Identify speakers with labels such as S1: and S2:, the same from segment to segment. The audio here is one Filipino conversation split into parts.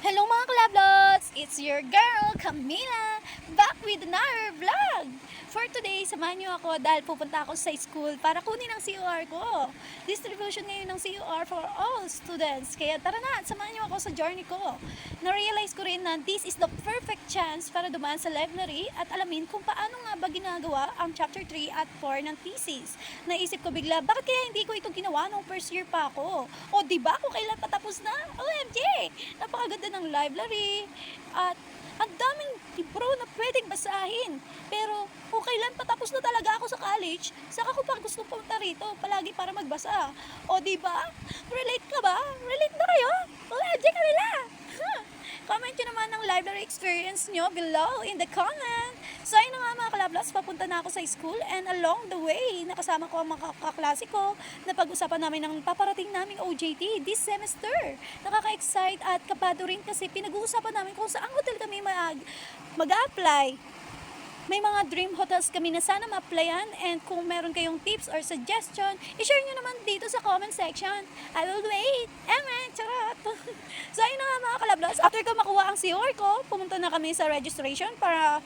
S1: Hello mga kalablots! It's your girl, Camila, back with another vlog! For today, samahan niyo ako dahil pupunta ako sa school para kunin ang COR ko. Distribution ngayon ng COR for all students. Kaya tara na, samahan niyo ako sa journey ko. Na-realize ko rin na this is the perfect chance para dumaan sa library at alamin kung paano nga ba ginagawa ang chapter 3 at 4 ng thesis. Naisip ko bigla, bakit kaya hindi ko ito ginawa nung first year pa ako? O diba kung kailan patapos na? OMG! Napakaganda ng library at ang daming libro na pwedeng basahin. Pero kung kailan patapos na talaga ako sa college, saka ko pa gusto pumunta rito palagi para magbasa. O diba? Relate ka ba? Relate na kayo? OMG kanila! Comment nyo naman ang library experience nyo below in the comment. So ayun na nga mga kalablas, papunta na ako sa school and along the way, nakasama ko ang mga kaklase ko na pag-usapan namin ng paparating naming OJT this semester. Nakaka-excite at kabado rin kasi pinag-uusapan namin kung saan hotel kami mag-apply. May mga dream hotels kami na sana ma-applyan and kung meron kayong tips or suggestion, i-share nyo naman dito sa comment section. I will wait. Eme, charot. So ayun na nga mga kalablas, after ko makuha ang COR ko, pumunta na kami sa registration para,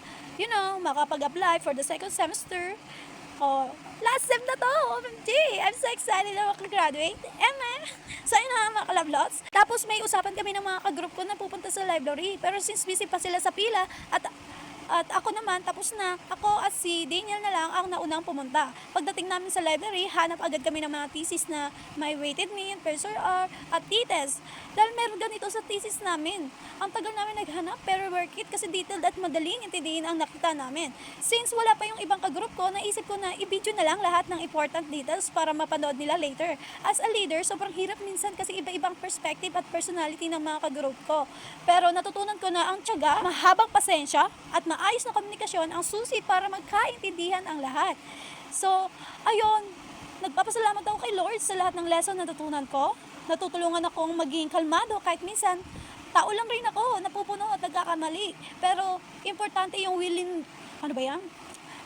S1: makapag-apply for the second semester. Oh, last sem na to, OMG! I'm so excited na makagraduate. Eme! So ayun na nga mga kalablots. Tapos may usapan kami ng mga kagroup ko na pupunta sa library. Pero since busy pa sila sa pila at ako naman, tapos na. Ako at si Daniel na lang ang naunang pumunta. Pagdating namin sa library, hanap agad kami ng mga thesis na may weighted mean, Professor R, at t-test. Dahil meron ganito sa thesis namin. Ang tagal namin naghanap, pero worth it kasi detailed at madaling intindihin ang nakita namin. Since wala pa yung ibang kagroup ko, naisip ko na i-video na lang lahat ng important details para mapanood nila later. As a leader, sobrang hirap minsan kasi iba-ibang perspective at personality ng mga kagroup ko. Pero natutunan ko na ang tiyaga, mahabang pasensya, at maayos na komunikasyon ang susi para magkaintindihan ang lahat. So, ayun, nagpapasalamat ako kay Lord sa lahat ng lesson na natutunan ko. Natutulungan akong maging kalmado kahit minsan tao lang rin ako, napupuno at nagkakamali. Pero importante yung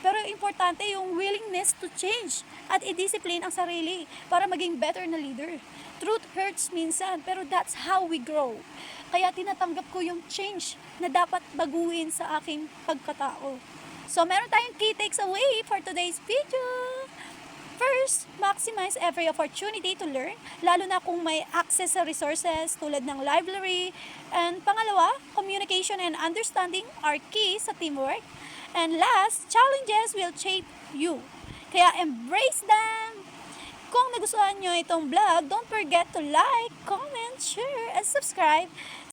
S1: Pero importante yung willingness to change at i-discipline ang sarili para maging better na leader. Truth hurts minsan, pero that's how we grow. Kaya tinatanggap ko yung change na dapat baguhin sa aking pagkatao. So, meron tayong key takes away for today's video. First, maximize every opportunity to learn, lalo na kung may access sa resources tulad ng library. And pangalawa, communication and understanding are key sa teamwork. And last, challenges will shape you. Kaya embrace them! Kung nagustuhan nyo itong vlog, don't forget to like, comment, share, and subscribe.